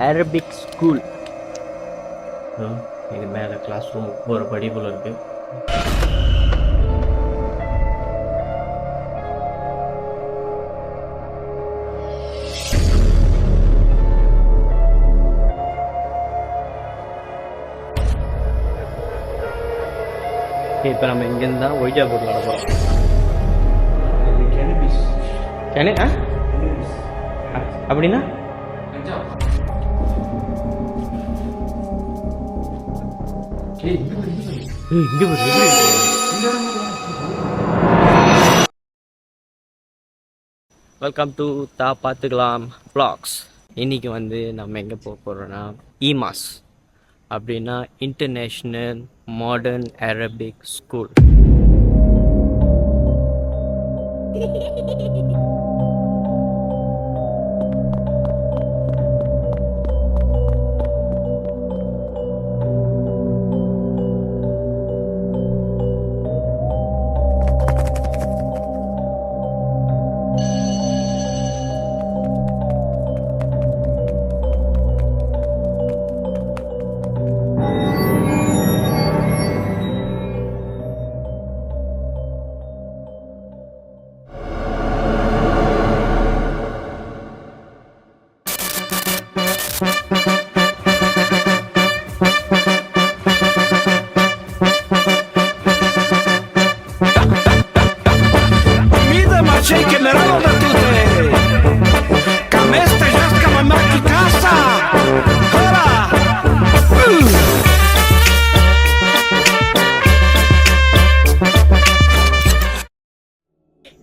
Arabic school. இது மேலே class room ஒரு படி போல் இருக்குது. இப்போ நம்ம இங்கேருந்து தான் ஒய்ஜாபூரில் நடக்கிறோம். அப்படின்னா வெல்கம் டு தா பார்த்துக்கலாம் vlogs. இன்னைக்கு வந்து நம்ம எங்கே போக போகிறோன்னா ஈமாஸ், அப்படின்னா இன்டர்நேஷ்னல் மாடர்ன் அரபிக் ஸ்கூல்.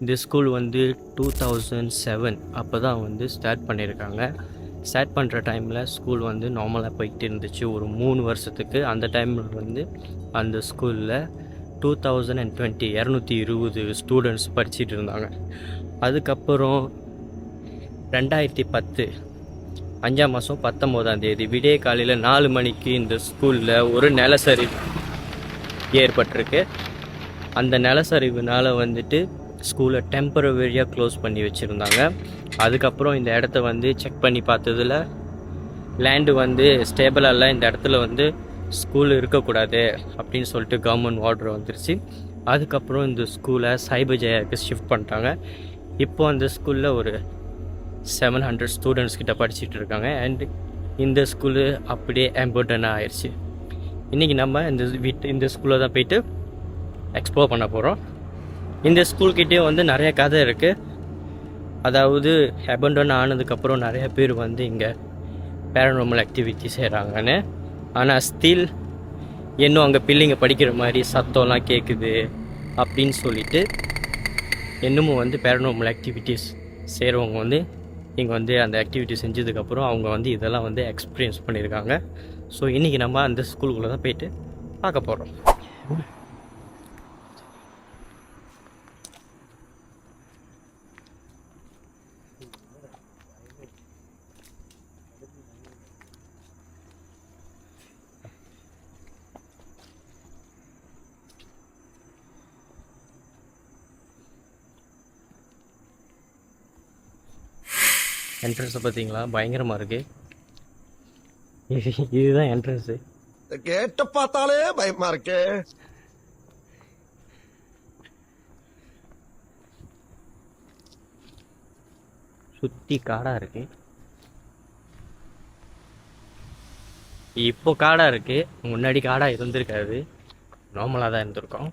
இந்த ஸ்கூல் வந்து 2007 அப்போ தான் வந்து ஸ்டார்ட் பண்ணியிருக்காங்க. ஸ்டார்ட் பண்ணுற டைமில் ஸ்கூல் வந்து நார்மலாக போய்கிட்டு இருந்துச்சு ஒரு 3 வருஷத்துக்கு. அந்த டைமில் வந்து அந்த ஸ்கூலில் 2020 220 ஸ்டூடெண்ட்ஸ் படிச்சுட்டு இருந்தாங்க. அதுக்கப்புறம் 2010 5ஆம் மாதம் 19ஆம் தேதி விடிய காலையில் 4 மணிக்கு இந்த ஸ்கூலில் ஒரு நிலச்சரிவு ஏற்பட்டிருக்கு. அந்த நிலச்சரிவுனால் வந்துட்டு ஸ்கூலை டெம்பரவரியாக க்ளோஸ் பண்ணி வச்சுருந்தாங்க. அதுக்கப்புறம் இந்த இடத்த வந்து செக் பண்ணி பார்த்ததில் லேண்டு வந்து ஸ்டேபிளாக இல்லை, இந்த இடத்துல வந்து ஸ்கூல் இருக்கக்கூடாது அப்படின்னு சொல்லிட்டு கவர்மெண்ட் ஆர்டர் வந்துருச்சு. அதுக்கப்புறம் இந்த ஸ்கூலை சைபர் ஜெயாவுக்கு ஷிஃப்ட் பண்ணிட்டாங்க. இப்போது அந்த ஸ்கூலில் ஒரு 700 ஸ்டூடெண்ட்ஸ் கிட்ட படிச்சுட்டு இருக்காங்க. அண்ட் இந்த ஸ்கூலு அப்படியே எம்பர்டனாக ஆயிடுச்சு. இன்றைக்கி நம்ம இந்த ஸ்கூலில் தான் போயிட்டு எக்ஸ்ப்ளோர் பண்ண போகிறோம். இந்த ஸ்கூல்கிட்டே வந்து நிறைய கதை இருக்குது. அதாவது அபண்டோன் ஆனதுக்கப்புறம் நிறைய பேர் வந்து இங்கே பேரநார்மல் ஆக்டிவிட்டி செய்கிறாங்கன்னு. ஆனால் ஸ்டில் இன்னும் அங்கே பிள்ளைங்க படிக்கிற மாதிரி சத்தம்லாம் கேட்குது அப்படின்னு சொல்லிட்டு இன்னமும் வந்து பேரநார்மல் ஆக்டிவிட்டீஸ் செய்கிறவங்க வந்து இங்கே வந்து அந்த ஆக்டிவிட்டி செஞ்சதுக்கப்புறம் அவங்க வந்து இதெல்லாம் வந்து எக்ஸ்பீரியன்ஸ் பண்ணியிருக்காங்க. ஸோ இன்றைக்கி நம்ம அந்த ஸ்கூலுக்குள்ளே தான் போயிட்டு பார்க்க போகிறோம். என்ட்ரன்ஸை பார்த்தீங்களா, பயங்கரமாக இருக்குது. இதுதான் என்ட்ரன்ஸு. கேட்ட பார்த்தாலே பயமா இருக்கு. சுற்றி காடாக இருக்கு. இப்போ காடாக இருக்கு, முன்னாடி காடாக இருந்திருக்காது, நார்மலாக தான் இருந்திருக்கோம்.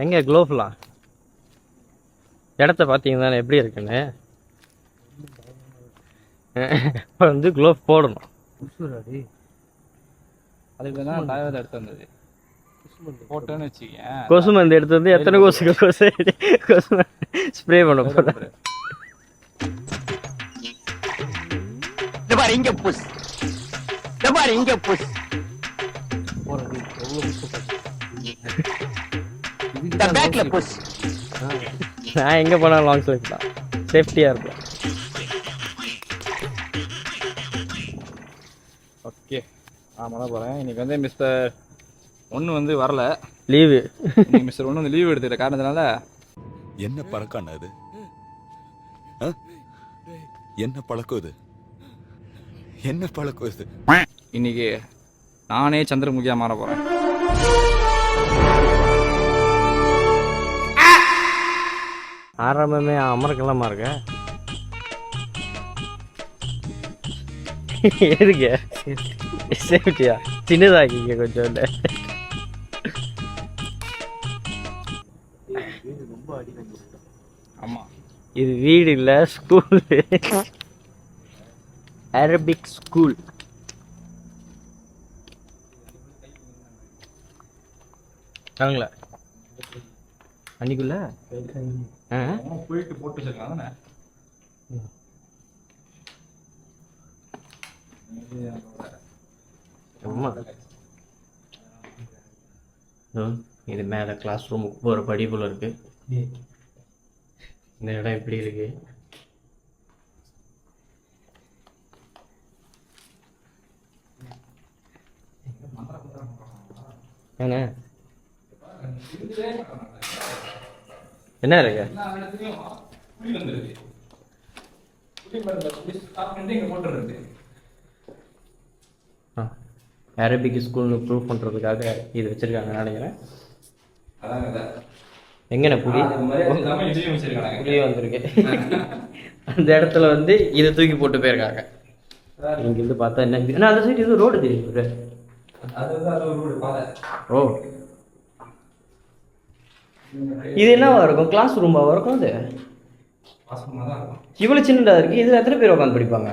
எங்கே க்ளோவ்லாம் இடத்த பார்த்தீங்கன்னா எப்படி இருக்குன்னு வந்து க்ளோவ் போடணும். அதுக்கு தான் டாய்லெட் எடுத்து வந்தது போட்டோன்னு வச்சுக்கேன். கொசு மருந்து எடுத்து வந்து எத்தனை கொசு ஸ்ப்ரே பண்ண போகிறேன். இங்க புஷ் இங்க புஷ் போறது எவ்வளோ பேக்ல புஷ். நான் எங்கே போனாலும் லாங் ஸ்லீவ் தான், சேஃப்டியாக இருக்கும். ஓகே, ஆமாம் தான் போகிறேன். இன்னைக்கு வந்து மிஸ்டர் 1 வந்து வரல, லீவு. மிஸ்டர் 1 வந்து லீவ் எடுத்துக்கிற காரணத்தினால என்ன பழக்கம் அது? என்ன பழக்கம் இது? என்ன பழக்கம் இது? இன்னைக்கு நானே சந்திரமுகியா மாற போறேன். ஆரம்பமே அமர்க்கலாமா இருக்க. எதுக்கு சேஃப்டியா சின்னதாக்கிங்க கொஞ்சம். ஆமா, இது வீடு இல்ல, ஸ்கூல். Arabic school. காங்களா அன்னைக்குள்ள போயிட்டு போட்டு வச்சிருக்காங்க. இது மேலே கிளாஸ் ரூமுக்கு போகிற படி போல இருக்கு. இந்த இடம் எப்படி இருக்கு? என்ன என்ன இருக்கு? அரபிக் ஸ்கூல்னு ப்ரூவ் பண்ணுறதுக்காக இது வச்சுருக்காங்க நினைக்கிறேன். எங்கண்ணே புளி புளி வந்திருக்கு. அந்த இடத்துல வந்து இதை தூக்கி போட்டு போயிருக்காங்க. இங்கிருந்து பார்த்தா என்ன அந்த சைடு இது ரோடு தெரியுது. ஓ, இது என்னவா இருக்கும்? கிளாஸ் ரூமாவா இருக்கும்? அது இவ்வளோ சின்னதாக இருக்கு. இதில் எத்தனை பேர் உட்காந்து படிப்பாங்க?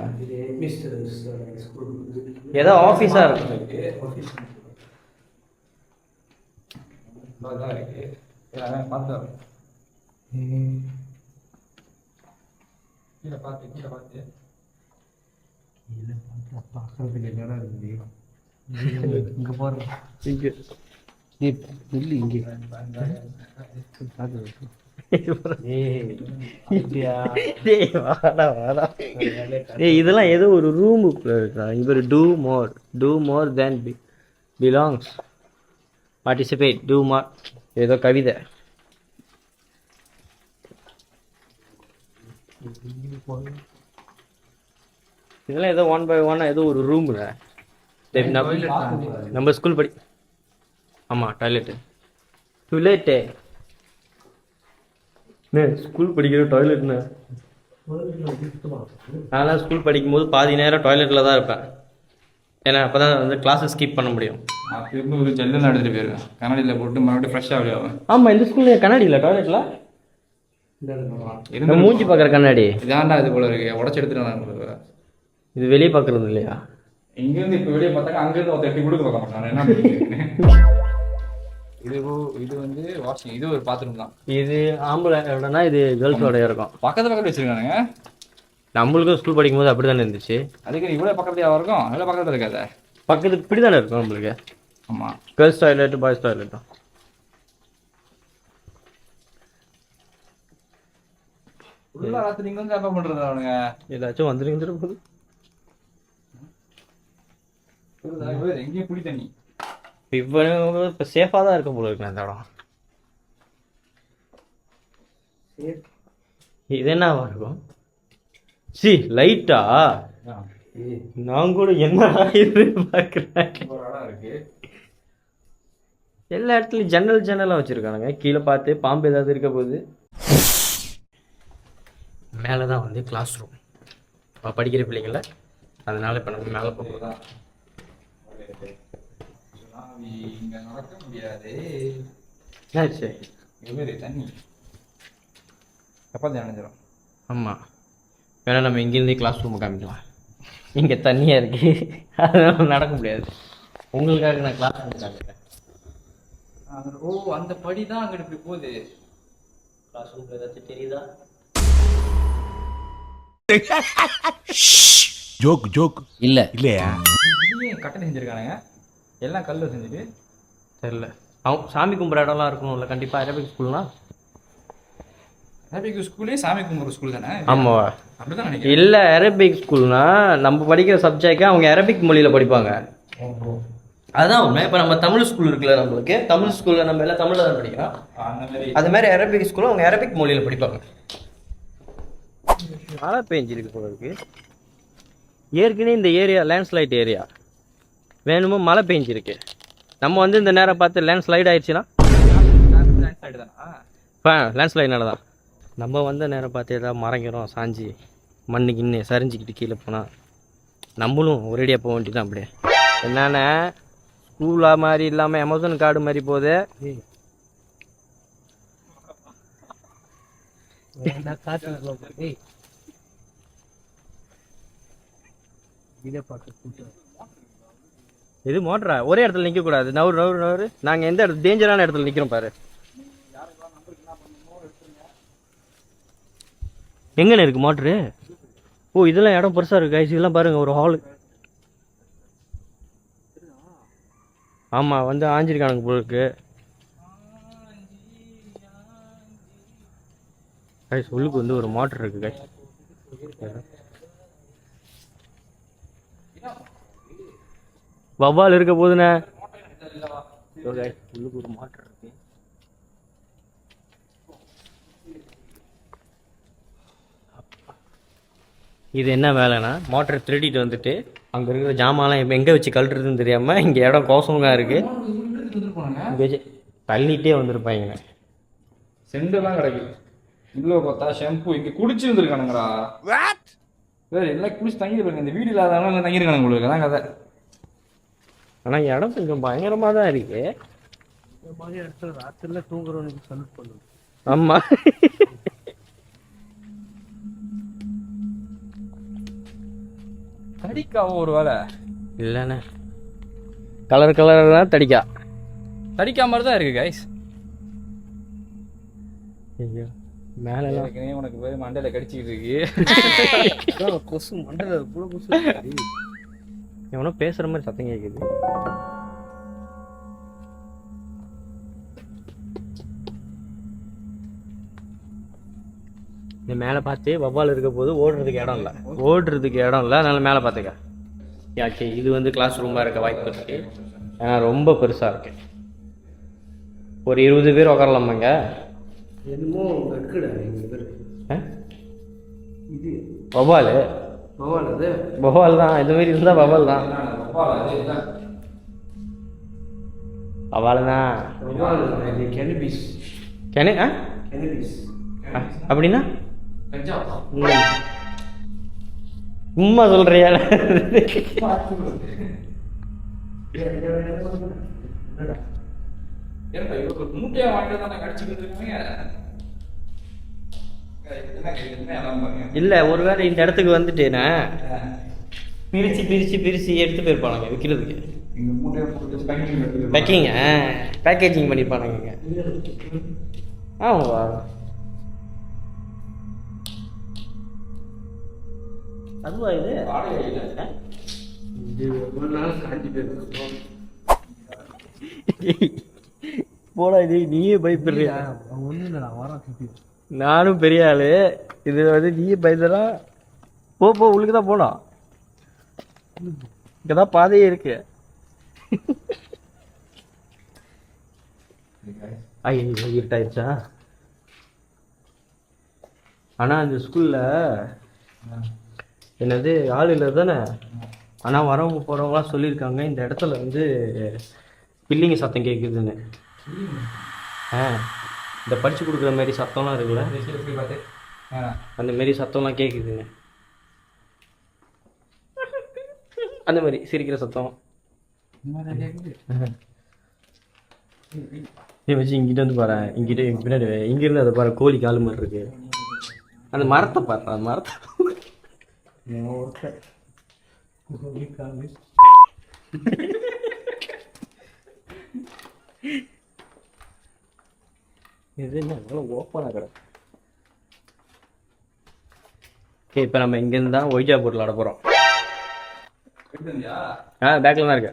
ஏதோ ஆஃபீஸாக இருக்கும். இதெல்லாம் ஏதோ ஒரு ரூமுக்குள்ள இருக்கா. இவர் டூ மோர் தேன் பிலாங்ஸ், பார்ட்டிசிபேட், டூ மோர் ஏதோ கவிதை. இதெல்லாம் ஏதோ 1 by 1 ஏதோ ஒரு ரூம்ல நம்ம ஸ்கூல் படி. ஆமாம், டாய்லெட்டு ஸ்கூல் படிக்கிற டாய்லெட்னு. நான்லாம் ஸ்கூல் படிக்கும்போது பாதி நேரம் டாய்லெட்டில் தான் இருப்பேன். ஏன்னா அப்போ தான் வந்து கிளாஸை ஸ்கிப் பண்ண முடியும். திரும்ப ஒரு ஜெல்லாம் எடுத்துகிட்டு போயிருக்கேன். கண்ணாடியில் போட்டு மறுபடியும் ஃப்ரெஷ்ஷாக ஆகும். ஆமாம், இந்த ஸ்கூலில் கண்ணாடி இல்லை டாய்லெட்டில். மூஞ்சி பார்க்குற கண்ணாடி இதாண்டா இது போல இருக்கு. உடச்சி எடுத்துட்டு இது வெளியே பார்க்குறது இல்லையா? இங்கேருந்து இப்போ வெளியே பார்த்தாங்க, அங்கேருந்து ஒரு 30 கொடுக்க பார்க்க மாட்டாங்க. என்ன இது வந்து வாஷிங், இது ஒரு பாத்ரூம் தான். இது ஆம்பளை, இது கேர்ள்ஸோட இருக்கும். பக்கத்துல வச்சிருக்கானுங்க. நம்மளுக்கும் ஸ்கூல் படிக்கும் போது அப்படி தானே இருந்துச்சு. அதுக்கு இவ்வளோ பக்கத்துலையாக இருக்கும்? அவ்வளோ பக்கத்தில் இருக்காது. பக்கத்து இப்படி தானே இருக்கும் நம்மளுக்கு. ஆமாம், கேர்ள்ஸ் டாய்லெட், பாய்ஸ் டாய்லெட்டும். ஃபுல்லாக ராத்திரி நீங்கள் வந்து அப்போ பண்ணுறது அவனுங்க. ஏதாச்சும் வந்துருங்க போகுது. எங்கேயும் குடி தண்ணி. இப்போ சேஃபாக தான் இருக்க போல இருக்கு அந்த இடம். இது என்னவா இருக்கும்? சி லைட்டா? நான் கூட என்ன இது பார்க்குறேன். எல்லா இடத்துலையும் ஜன்னலாக வச்சுருக்கானுங்க. கீழே பார்த்து பாம்பு ஏதாவது இருக்க போகுது. மேலே தான் வந்து கிளாஸ் ரூம் படிக்கிற பிள்ளைங்கள. அதனால இப்போ நம்ம மேலே போகிறதா. இங்கே நடக்க முடியாது. என்னாச்சு? தண்ணி கப்பல் நினைஞ்சிடும். ஆமாம், வேணா நம்ம இங்கேருந்தே கிளாஸ் ரூமை காமிக்கலாம். இங்கே தண்ணியாக இருக்குது, அதனால நடக்க முடியாது. உங்களுக்காக நான் கிளாஸ் ரூம் காமிக்கிறேன். ஓ, அந்த படி தான் அங்கே இப்படி போகுது. கிளாஸ் ரூம் ஏதாச்சும் தெரியுதா? ஜோக் இல்லை இல்லையா? கட்டணம் செஞ்சுருக்கானுங்க. எல்லாம் கல்ல செஞ்சுட்டு தெரியல. அவங்க சாமி கும்பிட்ற இடம்லாம் இருக்கணும்ல கண்டிப்பாக. அரபிக் ஸ்கூல்னா அரபிக் ஸ்கூலே சாமி கும்பிட்ற ஸ்கூல் தானே? ஆமாவா? அப்படிதான் நினைக்கிறேன். இல்லை, அரபிக் ஸ்கூல்னா நம்ம படிக்கிற சப்ஜெக்டை அவங்க அரபிக் மொழியில் படிப்பாங்க. அதுதான் உண்மை. இப்போ நம்ம தமிழ் ஸ்கூல் இருக்குல்ல, நம்மளுக்கு தமிழ் ஸ்கூலில் நம்ம எல்லாம் தமிழில் தான் படிக்கிறோம். அந்த மாதிரி அது மாதிரி அரபிக் ஸ்கூலில் அவங்க அரபிக் மொழியில் படிப்பாங்க. மழை பெஞ்சிருக்கு போல இருக்கு. ஏற்கனவே இந்த ஏரியா லேண்ட்ஸ்லைட் ஏரியா, வேணுமோ மழை பெஞ்சிருக்கு. நம்ம வந்து இந்த நேரம் பார்த்து லேண்ட்ஸ்லைட் ஆயிடுச்சுன்னா லேண்ட்ஸ்லைட்னால தான் நம்ம வந்த நேரம் பார்த்து ஏதாவது மரங்கிறோம் சாஞ்சி மண்ணு கிண்ணு சரிஞ்சிக்கிட்டு கீழே போனால் நம்மளும் ஒரேடியாக போக வேண்டியதான். அப்படியே என்னென்ன ஸ்கூலாக மாதிரி இல்லாமல் அமேசான் கார்டு மாதிரி போகுது. இது மோட்டரா ஒரே இடத்துல நிற்கக்கூடாது. நவரு நாங்கள் எந்த இடத்துல டேஞ்சரான இடத்துல நிற்கிறோம் பாரு. எங்கன்னு இருக்கு மோட்ரு? ஓ இதெல்லாம் இடம் பெருசாக இருக்கு கைஸ். இதெல்லாம் பாருங்க ஒரு ஹாலு. ஆமாம் வந்து ஆஞ்சிருக்கானுங்க போல இருக்கு கைஸ். உள்ளுக்கு வந்து ஒரு மோட்டர் இருக்கு கைஸ். வவ்வால் இருக்க போதுண்ணே. உள்ளுக்கு ஒரு மோட்டர் இருக்கு. இது என்ன வேலைன்னா மோட்டரை திருடிட்டு வந்துட்டு அங்கே இருக்கிற ஜாமான்லாம் இப்போ எங்கே வச்சு கழட்டுறதுன்னு தெரியாமல் இங்கே இடம் கோசமாக இருக்குது. இங்கே வச்சு தள்ளிட்டே வந்திருப்பாங்க. செண்டெல்லாம் கிடைக்குது. இவ்வளோ பார்த்தா ஷாம்பு இங்கே குடிச்சு வந்துருக்கானுங்கடா. வேறு எல்லாம் குடிச்சு தங்கியிருப்பாங்க. இந்த வீடு இல்லாதவங்க தங்கியிருக்கானுங்க உங்களுக்கு. அதான் கதை. ஆனால் இடம் கொஞ்சம் பயங்கரமாக தான் இருக்கு. இந்த மாதிரி இடத்துல ராத்திரில தூங்குறவனுக்கு சல்யூட் பண்ணும். ஆமாம் தடிக்காவோ ஒரு வேலை இல்லைண்ணே. கலர் கலர் தான் தடிக்கா. தடிக்கா மாதிரி தான் இருக்கு கைஸ். ஐயோ மேலெல்லாம் உனக்கு போய் மண்டையில் கடிச்சிக்கிட்டு இருக்கு. கொசு மண்டையில் கூட கொசு. எவனோ பேசுகிற மாதிரி சத்தம் கேட்குது. இந்த மேலே பார்த்து வவ்வால் இருக்க போது ஓடுறதுக்கு இடம் இல்லை. அதனால மேலே பார்த்துக்க. யாக்கே இது வந்து கிளாஸ் ரூமாக இருக்க வாய்ப்பு இருக்கு. ஏன்னா ரொம்ப பெருசாக இருக்கு. ஒரு 20 பேர் உட்காரலாமாங்க. என்னமோ இது வவ்வால் தான். இது மாதிரி இருந்தால் வவ்வால் தான். அப்படின்னா சும்மா சொல்றியா? இல்ல ஒருவேளை இந்த இடத்துக்கு வந்துட்டேனா பிரிச்சு எடுத்து போயிருப்பானுங்க விற்கிறதுக்கு. பேக்கேஜிங் பண்ணிருப்பானுங்க. ஆமாவா? அதுவா இது? போடா இது நீயே பயப்படுறியா? நானும் பெரிய ஆளு. இது வந்து நீயே பயந்துடா. போ உள்ளுக்குதான் போனோம். இங்கதான் பாதையே இருக்கு. இருட்டாயிருச்சா? ஆனா அந்த ஸ்கூல்ல என்னது ஆள் இல்லை தானே. ஆனால் வரவங்க போகிறவங்களாம் சொல்லியிருக்காங்க இந்த இடத்துல வந்து பில்லிங்க சத்தம் கேட்குதுன்னு. இந்த படித்து கொடுக்குற மாதிரி சத்தம்லாம் இருக்குல்ல, அந்த மாரி சத்தம்லாம் கேட்குதுங்க. அந்த மாதிரி சிரிக்கிற சத்தம் வச்சு இங்கிட்ட வந்து பாரு. இங்கிட்ட பின்னாடி இங்கிருந்து அதை பாரு. கோழி காலு மாதிரி இருக்கு. அந்த மரத்தை பாரு. அந்த மரத்தை இது என்ன ஓப்பனா கிடக்கு. இப்போ நம்ம இங்கேருந்து தான் ஒய்ஜாப்பூரில் ஆட போகிறோம். பேக்கில் தான் இருக்கு.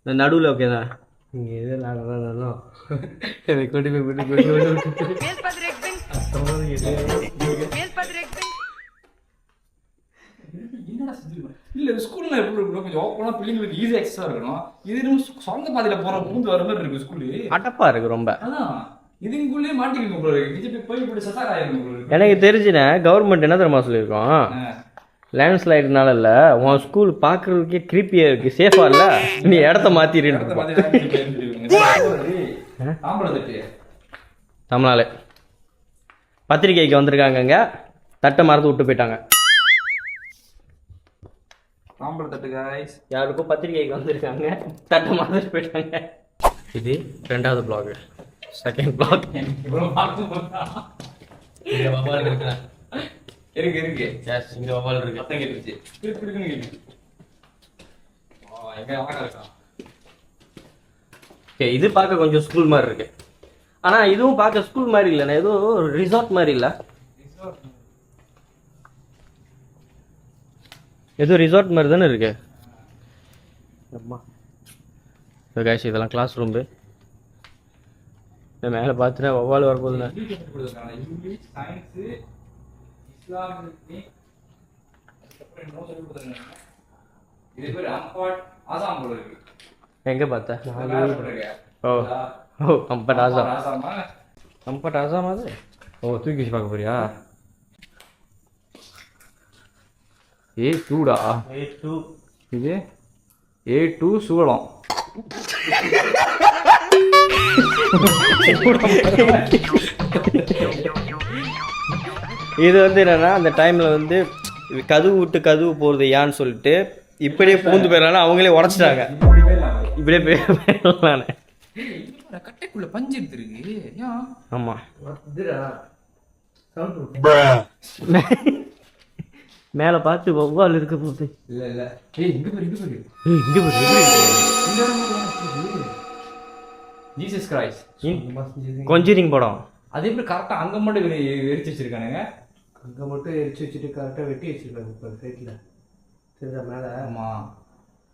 இந்த நடுவில் ஓகே தான். இங்கே எது நாடலாம் கொண்டு போய் இல்ல ஸ்கூல்ல எப்படி இருக்கணும், கொஞ்சம் ஓப்பனா பிள்ளைங்களுக்கு ஈஸி ஆக்சஸா இருக்கணும். இது நம்ம சொந்த பாதையில போற பூந்து வர மாதிரி இருக்கு ஸ்கூலு. அடப்பா இருக்கு ரொம்ப. அதான் இதுக்குள்ளேயே மாட்டிக்கணும் போல இருக்கு. பிஜேபி போய் இப்படி சசார் ஆயிருக்கும் போல இருக்கு. எனக்கு தெரிஞ்சுனே கவர்மெண்ட் என்ன தெரியுமா சொல்லியிருக்கோம், லேண்ட்ஸ்லைடுனால இல்ல உன் ஸ்கூல் பாக்குறதுக்கே கிரீப்பியா இருக்கு, சேஃபா இல்ல, நீ இடத்த மாத்திருன்னு தமிழ்நாடு பத்திரிகைக்கு வந்திருக்காங்கங்க, தட்டை மறந்து விட்டு போயிட்டாங்க. சாம்பல் தட்டு காய்ஸ். யாருக்கும் பத்திரிகைக்கு வந்திருக்காங்க, தட்டை மறந்துட்டு போயிட்டாங்க. இது 2வது பிளாக். செகண்ட் பிளாக் இவ்வளவு பார்த்து போட்டா இங்க வவால் இருக்குடா. இருக்கு இருக்கு. எஸ், இங்க வவால் இருக்கு. அத்தங்க இருந்துச்சு. இருக்குன்னு கேக்கு. எங்க ஆகா இருக்கா. ஓகே, இது பார்க்க கொஞ்சம் ஸ்கூல் மாதிரி இருக்கு. ஆனா இதுவும் பார்க்க ஸ்கூல் மாதிரி இல்லைண்ணா, ஏதோ ரிசார்ட் மாதிரி இல்ல, ஏதோ ரிசார்ட் மாதிரி தானே இருக்கு. அம்மா கைஸ், இதெல்லாம் கிளாஸ் ரூம்பு. மேலே பார்த்துட்டா வவ்வால் வரப்போகுதுண்ணா. இங்கிலீஷ், சயின்ஸ், இஸ்லாமிக், இது பேர் அம்பாட் ஆசாம் போல இருக்கு. எங்க பார்த்தா? ஓ ஓ, அம்பட் ஆசாம். ஆசாமா? அம்பட் ஆசாம் அது. ஓ, தூக்கி வச்சு பார்க்க போறியா? A2டா. A2. இது A2 சூளம். இது வந்து என்னன்னா, அந்த டைம்ல வந்து கதவு விட்டு கதவு போறது ஏன்னு சொல்லிட்டு இப்படியே பூந்து போயிடலாம், அவங்களே உடச்சிட்டாங்க. இப்படியே போயிடலாம். கட்டைக்குள்ள பஞ்சு எடுத்துருக்கு. ஆமா, மேல பார்த்து வவ்வால் இருக்க போகுது. இல்ல இல்ல, இங்க பாரு இங்க பாரு. இங்க ஜீசஸ் கிரைஸ்ட் கொஞ்சரிங் படம். அது எப்படி கரெக்டா அங்க மட்டும் எரிச்சு வச்சிருக்கானுங்க? அங்க மட்டும் எரிச்சு வச்சுட்டு கரெக்டா வெட்டி வச்சிருக்காங்க இப்போ சைட்ல. சரிதா மேல. ஆமா,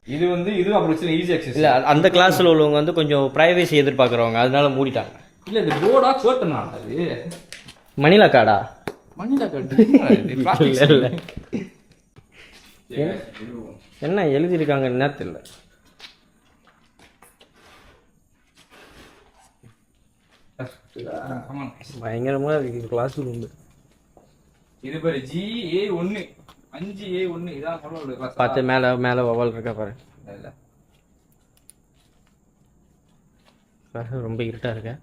இது வந்து இது அப்படி ஈஸி ஆக்சஸ் இல்ல, அந்த கிளாஸ்ல உள்ளவங்க வந்து கொஞ்சம் பிரைவசி எதிர்பார்க்கறவங்க, அதனால மூடிட்டாங்க. இல்ல, இது போர்டா கோட்டனா? அது மணிலா காடா? மணிலா கார்டு இல்ல. என்ன எழுதியிருக்காங்க என்ன தெரியல. பயங்கரமா இருக்கு கிளாஸ் ரூம். இது பாரு GA1 5A1 இதான் சொல்ல கிளாஸ். பார்த்து மேல மேல வவால் இருக்கா பாரு. இல்ல பாரு, ரொம்ப இருட்டா இருக்கு.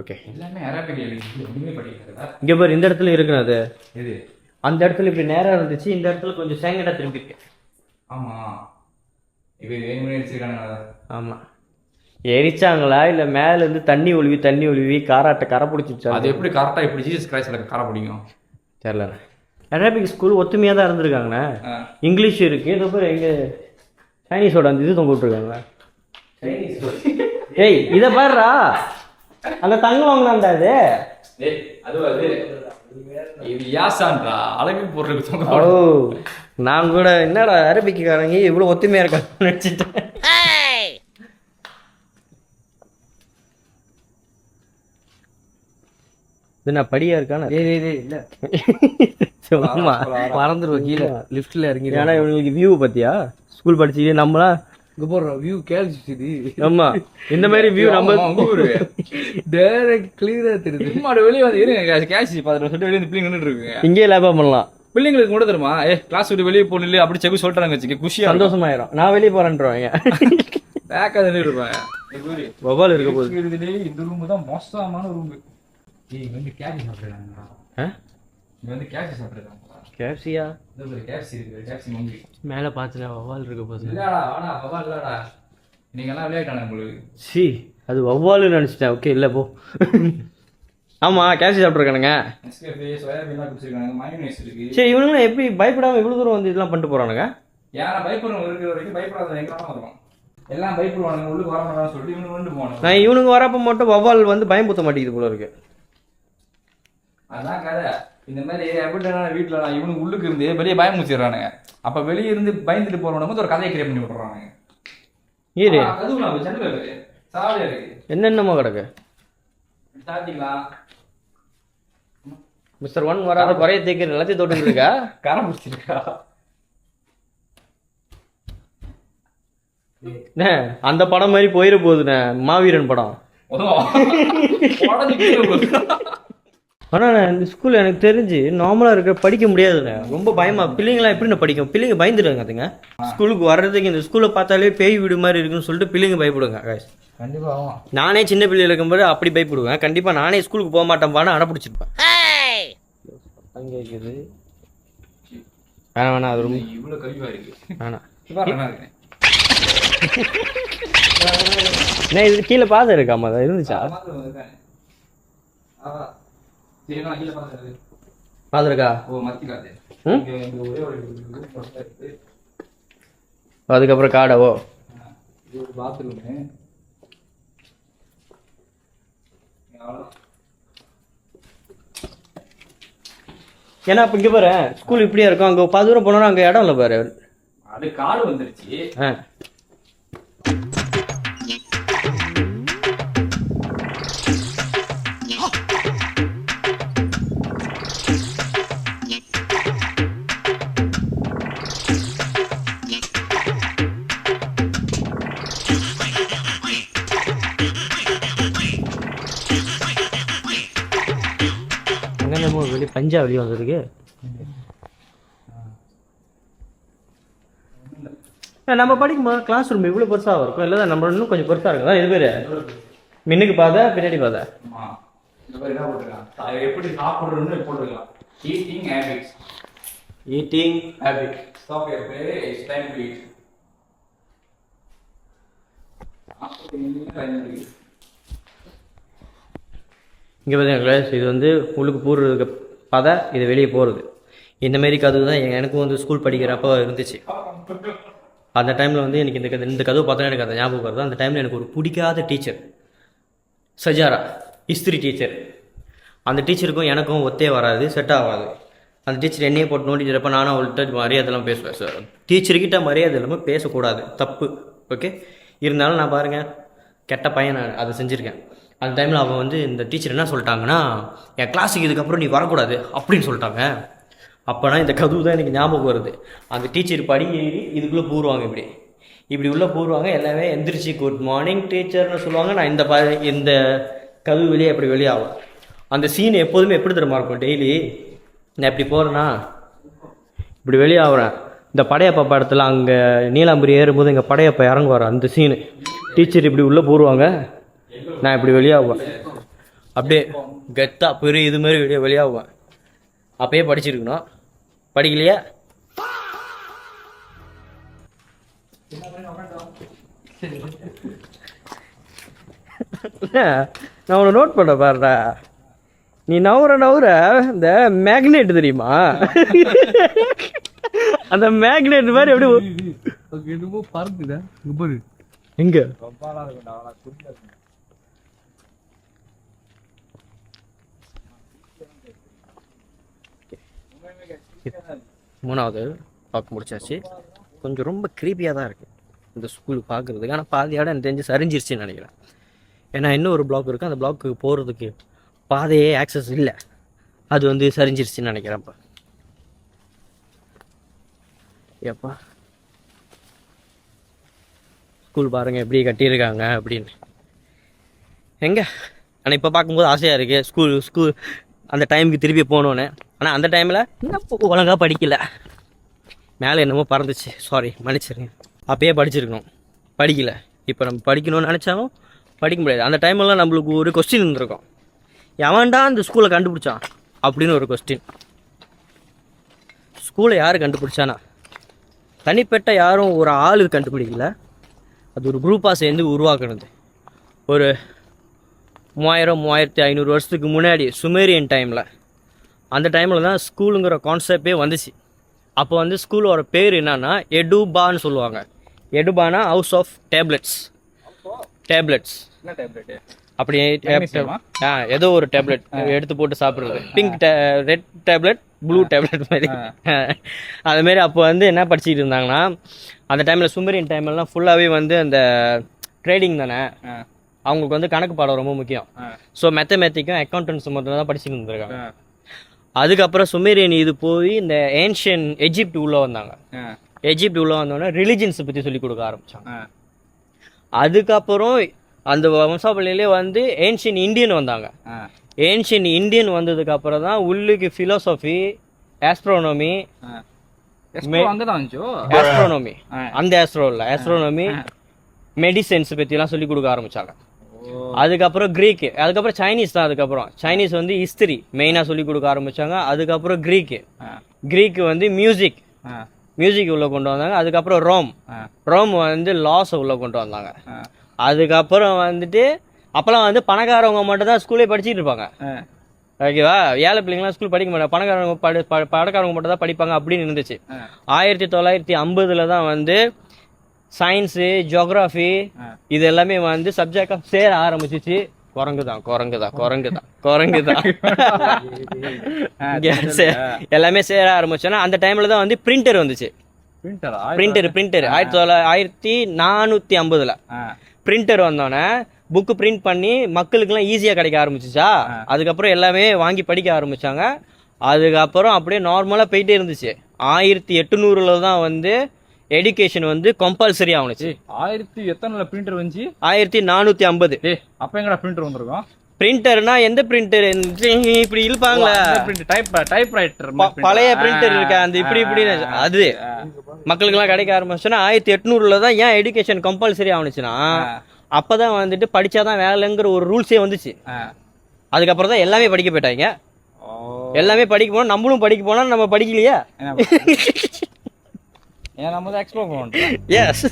ஓகே, எல்லாமே அரபிக் எழுதி ஒண்ணுமே படிக்கல. இங்க பாரு, இந்த இடத்துல இருக்குன்னு அது. இது அந்த இடத்துல இப்படி நேரா இருந்துச்சு, இந்த இடத்துல கொஞ்சம் சேங்கடா திரும்பி இருக்கு. ஆமா, இது வேணும்னே அடிச்சிருக்கானுங்க. ஆமா, எரிச்சாங்களா இல்ல மேல இருந்து தண்ணி ஒழுவி காராட்ட கரை பிடிச்சிச்சா? அது எப்படி கரெக்டா இப்படி ஜீசஸ் கிரைஸ்ட்ல கரை பிடிக்கும் தெரியல. அரபிக் ஸ்கூல் ஒத்துமையா தான் இருந்திருக்காங்கண்ணே. இங்கிலீஷ் இருக்கு, இதோ பேர் எங்க சைனீஸோட அந்த இது தொங்க விட்டுருக்காங்க. ஏய், இத பாருடா, அந்த தங்கம் வாங்கினாண்டா இது. ஏய், அது இது யாசான்டா, அழகு போடுறதுக்கு தொங்க. ஓ, நான் கூட என்னடா அரபிக்காரங்க இவ்வளவு ஒத்துமையா இருக்காங்கன்னு நினைச்சிட்டேன். இது நான் படியா இருக்கானே. இல்ல சும்மா மறந்துடுவோம் கீழே லிஃப்ட்ல இறங்கி. ஏன்னா இவங்களுக்கு வியூ பத்தியா ஸ்கூல் படிச்சு நம்மளா இங்க போடுறோம் வியூ கேள்வி. ஆமா, இந்த மாதிரி வியூ நம்ம டைரக்ட் கிளியரா தெரியுது. சும்மா வெளியே வந்து இருங்க, கேஷ் பார்த்துட்டு சொல்லிட்டு வெளியே பிள்ளைங்க நின்றுட்டு இருக்குங்க. இங்கே லேபா பண்ணலாம். பிள்ளைங்களுக்கு கூட தெரியுமா, கிளாஸ் விட்டு வெளியே போகணும் அப்படி செக்கு சொல்லிட்டாங்க வச்சுக்க, குஷியா சந்தோஷமாயிரும். நான் வெளியே போறேன்றவாங்க, பேக்காக இருப்பாங்க. வவால் இருக்க போகுது. இந்த ரூம் தான் மோசமான ரூம். இங்க வந்து கேஷ் சாப்பிடுறாங்க. இங்க வந்து கேஷ் சாப்பிடுறாங்க. கேப்சியா? கேஷ் இருக்கு, கேஷ் மங்கி மேல பாத்துனா வவால் இருக்க போகுது. இல்லடா, ஆனா வவால் இல்லடா, நீங்க எல்லாம் விளையாட்டானே உங்களுக்கு. சி, அது வவ்வாலுன்னு நினைச்சிட்டேன். ஓகே, இல்ல போ. ஆமா, கேப்சி சாப்பிட்ருக்கானுங்க. சோயாபீன்லாம் குடிச்சிருக்காங்க, மயோனைஸ் இருக்கு. சரி, இவனுங்க எப்படி பயப்படாம இவ்வளவு தூரம் வந்து இதெல்லாம் பண்ணிட்டு போறானுங்க? யாரா பயப்படுறவங்க இருக்கிற வரைக்கும் பயப்படாத எங்க வரும். எல்லாம் பயப்படுவானுங்க, உள்ளுக்கு வர மாட்டான்னு சொல்லிட்டு இவனுக்கு கொண்டு போவானுங்க. நான் இவனுங்க வரப்ப மட்டும் வவ்வால் வந்து பயம்புத்த மாட்டேங்குது போல இருக்கு. அதான் கதை. இந்த மாதிரி எப்படின்னா வீட்டுல இவனுக்கு உள்ளுக்கு இருந்து வெளியே பயம் முடிச்சிடறானுங்க. அப்ப வெளியே இருந்து பயந்துட்டு போறவனுக்கு ஒரு கதையை கிரியேட் பண்ணி விட்டுறானுங்க. ஈரு அதுவும் ஜன்னல் இருக்கு, சாவடியா இருக்கு, என்னென்னமோ கிடக்கு. சாத்திக்கலாம். மிஸ்டர் 1 வராத குறைய தேய்க்கிற எல்லாத்தையும் தொட்டு இருக்கா. கரை பிடிச்சிருக்கா? அண்ணே, அந்த படம் மாதிரி போயிட போகுதுண்ணே, மாவீரன் படம். ஆனால் இந்த ஸ்கூலில் எனக்கு தெரிஞ்சு நார்மலாக இருக்க படிக்க முடியாதுண்ணே, ரொம்ப பயமாக. பிள்ளைங்களாம் எப்படின்னு படிக்கும்? பிள்ளைங்க பயந்துடுங்க அதுங்க. ஸ்கூலுக்கு வர்றதுக்கு இந்த ஸ்கூலில் பார்த்தாலே பேய் வீடு மாதிரி இருக்குன்னு சொல்லிட்டு பிள்ளைங்க பயப்படுங்க. கண்டிப்பாக ஆகும். நானே சின்ன பிள்ளைகள் இருக்கும்போது அப்படி பயப்படுவேன். கண்டிப்பாக நானே ஸ்கூலுக்கு போக மாட்டேன்பான்னு அடப்பிடிச்சிருப்பேன். அங்கே இருக்குது வேணாம் வேணாம், அது ரொம்ப இவ்வளோ கழிவாக இருக்கு. வேணாம். நல்லா இருக்கேன். என்ன இது கீழே பாதை இருக்காமா? அதை இருந்துச்சா? பாதை இருக்கா? அதுக்கப்புறம் காடவோ பாத்ரூமு. ஏன்னா இப்போ இங்கே பாரு, ஸ்கூல் இப்படியா இருக்கும். அங்கே 10 தூரம் போனோன்னா அங்கே இடம் இல்லை பாரு. அது காடு வந்துருச்சு. வெளியே பஞ்சா வெளியே வந்திருக்கு. நம்ம படிக்கும்போது கிளாஸ் ரூம் இவ்வளோ பெருசாக இருக்கும், இல்லை நம்ம இன்னும் கொஞ்சம் பெருசாக இருக்கும். இது பேர் மின்னுக்கு பாதை, பின்னாடி பாதை. எப்படி சாப்பிடுறதுன்னு போட்டுருக்கலாம். Eating habits. Eating habit. Stop your play. It's time to eat. இங்கே பார்த்தீங்களா, இது வந்து உள்ளுக்கு போடுறதுக்கு பாதை, இது வெளியே போகிறது. இந்தமாரி கதவு தான் எனக்கும் வந்து ஸ்கூல் படிக்கிறப்போ இருந்துச்சு. அந்த டைமில் வந்து எனக்கு இந்த கதவு பார்த்தா எனக்கு அந்த ஞாபகம் வருது. அந்த டைமில் எனக்கு ஒரு பிடிக்காத டீச்சர் சஜாரா, ஹிஸ்ட்ரி டீச்சர். அந்த டீச்சருக்கும் எனக்கும் ஒத்தே வராது, செட் ஆகாது. அந்த டீச்சர் என்னையே போட்டு நோண்டிக்கிறப்ப நானும் அவள்கிட்ட மரியாதைலாம் பேசுவேன். சார், டீச்சர்கிட்ட மரியாதை இல்லாமல் பேசக்கூடாது, தப்பு. ஓகே, இருந்தாலும் நான் பாருங்கள் கெட்ட பையன், நான் அதை செஞ்சுருக்கேன். அந்த டைமில் அவன் வந்து இந்த டீச்சர் என்ன சொல்லிட்டாங்கன்னா, என் கிளாஸுக்கு இதுக்கப்புறம் நீ வரக்கூடாது அப்படின்னு சொல்லிட்டாங்க. அப்போனா இந்த கதவு தான் எனக்கு ஞாபகம் வருது. அந்த டீச்சர் படி ஏறி இதுக்குள்ளே பூருவாங்க, இப்படி உள்ளே பூருவாங்க. எல்லாமே எந்திரிச்சு குட் மார்னிங் டீச்சர்னு சொல்லுவாங்க. நான் இந்த கதவு வெளியே எப்படி வெளியாகும். அந்த சீன் எப்போதுமே எப்படி தெரியுமா இருக்கும்? டெய்லி நான் எப்படி போகிறேன்னா இப்படி வெளியாகிறேன். இந்த படையப்பா படத்தில் அங்கே நீலாம்பரி ஏறும்போது எங்கள் படையப்பா இறங்குவார், அந்த சீனு. டீச்சர் இப்படி உள்ளே பூருவாங்க, நான் இப்படி வெளியாகுவேன். அப்படியே கெத்தா பெரிய இது மாதிரி வெளியாகுவேன். அப்பயே படிச்சிருக்கணும், படிக்கலையா? நான் உன்னை நோட் பண்ண பாருடா, நீ நவுற இந்த மேக்னெட் தெரியுமா? அந்த மேக்னெட் மாதிரி எப்படி என்னமோ பறக்குதா எங்க? மூணாவது பார்க்க முடிச்சாச்சு. கொஞ்சம் ரொம்ப க்ரீப்பியாக தான் இருக்குது இந்த ஸ்கூல் பார்க்குறதுக்கு. ஆனால் பாதியோட எனக்கு தெரிஞ்சு சரிஞ்சிருச்சுன்னு நினைக்கிறேன். ஏன்னா இன்னும் ஒரு பிளாக் இருக்குது, அந்த பிளாக்கு போகிறதுக்கு பாதையே ஆக்சஸ் இல்லை, அது வந்து சரிஞ்சிருச்சுன்னு நினைக்கிறேன். இப்போ எப்பா ஸ்கூல் பாருங்கள் எப்படி கட்டியிருக்காங்க அப்படின்னு. எங்கே ஆனால் இப்போ பார்க்கும்போது ஆசையாக இருக்குது ஸ்கூல் அந்த டைமுக்கு திருப்பி போகணுன்னு. ஆனால் அந்த டைமில் இன்னும் ஒழுங்காக படிக்கலை, மேலே என்னமோ பறந்துச்சு. சாரி, மன்னிச்சிருங்க. அப்பயே படிச்சிருக்கணும், படிக்கலை. இப்போ நம்ம படிக்கணும்னு நினச்சாலும் படிக்க முடியாது. அந்த டைமெல்லாம் நம்மளுக்கு ஒரு கொஸ்டின் இருந்திருக்கும், எவன்டா அந்த ஸ்கூலை கண்டுபிடிச்சான் அப்படின்னு ஒரு கொஸ்டின். ஸ்கூலை யார் கண்டுபிடிச்சானா? தனிப்பட்ட யாரும் ஒரு ஆள் கண்டுபிடிக்கல, அது ஒரு குரூப்பாக சேர்ந்து உருவாக்குனது. ஒரு 3500 வருஷத்துக்கு முன்னாடி சுமேரியன் டைமில், அந்த டைமில் தான் ஸ்கூலுங்கிற கான்செப்டே வந்துச்சு. அப்போ வந்து ஸ்கூலோட பேர் என்னன்னா எடுபான்னு சொல்லுவாங்க. எடுபானா ஹவுஸ் ஆஃப் டேப்லெட்ஸ். என்ன டேப்லெட்டு? அப்படி ஏதோ ஒரு டேப்லெட் எடுத்து போட்டு சாப்பிட்றது. Pink red tablet, blue tablet மாதிரி. அதுமாரி அப்போ வந்து என்ன படிச்சுட்டு இருந்தாங்கன்னா, அந்த டைமில் சுமேரியன் டைம்லாம் ஃபுல்லாகவே வந்து அந்த ட்ரேடிங் தானே, அவங்களுக்கு வந்து கணக்கு பாடம் ரொம்ப முக்கியம். ஸோ மேத்தமேட்டிக்கும் அக்கௌண்டன்ஸ் மட்டும் தான் படிச்சுட்டு இருந்திருக்காங்க. அதுக்கப்புறம் சுமேரியன் இது போய் இந்த ஏன்ஷியன் எஜிப்ட் உள்ளே வந்தாங்க. எஜிப்ட் உள்ளே வந்தோடனே ரிலிஜியன்ஸை பற்றி சொல்லி கொடுக்க ஆரம்பித்தாங்க. அதுக்கப்புறம் அந்த வம்சாவளியிலே வந்து ஏன்ஷியன் இந்தியன் வந்தாங்க. ஏன்ஷியன் இந்தியன் வந்ததுக்கு அப்புறம் தான் உள்ளுக்கு ஃபிலோசஃபி, ஆஸ்ட்ரோனமி, ஆஸ்ட்ரோனமி அந்த ஆஸ்ட்ரோனமி, மெடிசன்ஸ் பற்றிலாம் சொல்லி கொடுக்க ஆரம்பித்தாங்க. அதுக்கப்புறம் கிரீக்கு, அதுக்கப்புறம் சைனீஸ் தான். அதுக்கப்புறம் சைனீஸ் வந்து ஹிஸ்டரி மெயினாக சொல்லி கொடுக்க ஆரம்பித்தாங்க. அதுக்கப்புறம் கிரீக்கு வந்து மியூசிக் உள்ள கொண்டு வந்தாங்க. அதுக்கப்புறம் ரோம் வந்து லாஸை உள்ள கொண்டு வந்தாங்க. அதுக்கப்புறம் வந்துட்டு அப்போல்லாம் வந்து பணக்காரவங்க மட்டும் தான் ஸ்கூலே படிச்சுட்டு இருப்பாங்க. ஓகேவா, ஏழை பிள்ளைங்களாம் ஸ்கூல் படிக்க மாட்டாங்க, பணக்காரவங்க மட்டும் தான் படிப்பாங்க அப்படின்னு இருந்துச்சு. 1950 தான் வந்து சயின்ஸு, ஜியோகிராஃபி இது எல்லாமே வந்து சப்ஜெக்டாக சேர ஆரம்பிச்சிச்சு. எல்லாமே சேர ஆரம்பிச்சோன்னா அந்த டைம்ல தான் வந்து பிரிண்டர் வந்துச்சு. பிரிண்டர் 1450 பிரிண்டர் வந்தோடனே புக்கு பிரிண்ட் பண்ணி மக்களுக்கெல்லாம் ஈஸியாக கிடைக்க ஆரம்பிச்சிச்சா. அதுக்கப்புறம் எல்லாமே வாங்கி படிக்க ஆரம்பிச்சாங்க. அதுக்கப்புறம் அப்படியே நார்மலாக போயிட்டே இருந்துச்சு. 1800 தான் வந்து எஜுகேஷன் வந்து கம்பல்சரி ஆகுனுச்சு. 1800 பிரிண்டர் வந்துச்சு. 1450. அப்போ எங்கடா பிரிண்டர் வந்திருக்கோம்? பிரிண்டர்னா எந்த பிரிண்டர் இப்படி இழுப்பாங்களா, டைப்ரைட்டர் பழைய பிரிண்டர் இருக்க அந்த இப்படி அது மக்களுக்கெல்லாம் கிடைக்க ஆரம்பிச்சுன்னா 1800 தான். ஏன் எஜுகேஷன் கம்பல்சரி ஆகுனுச்சுன்னா அப்பதான் வந்துட்டு படிச்சாதான் வேலைங்கிற ஒரு ரூல்ஸே வந்துச்சு. அதுக்கப்புறம் தான் எல்லாமே படிக்க போயிட்டாங்க. எல்லாமே படிக்க போனா நம்மளும் படிக்க போனா நம்ம படிக்கலையா? நம்ம தான் எக்ஸ்ப்ளோர் பண்ணுவோம். எஸ்.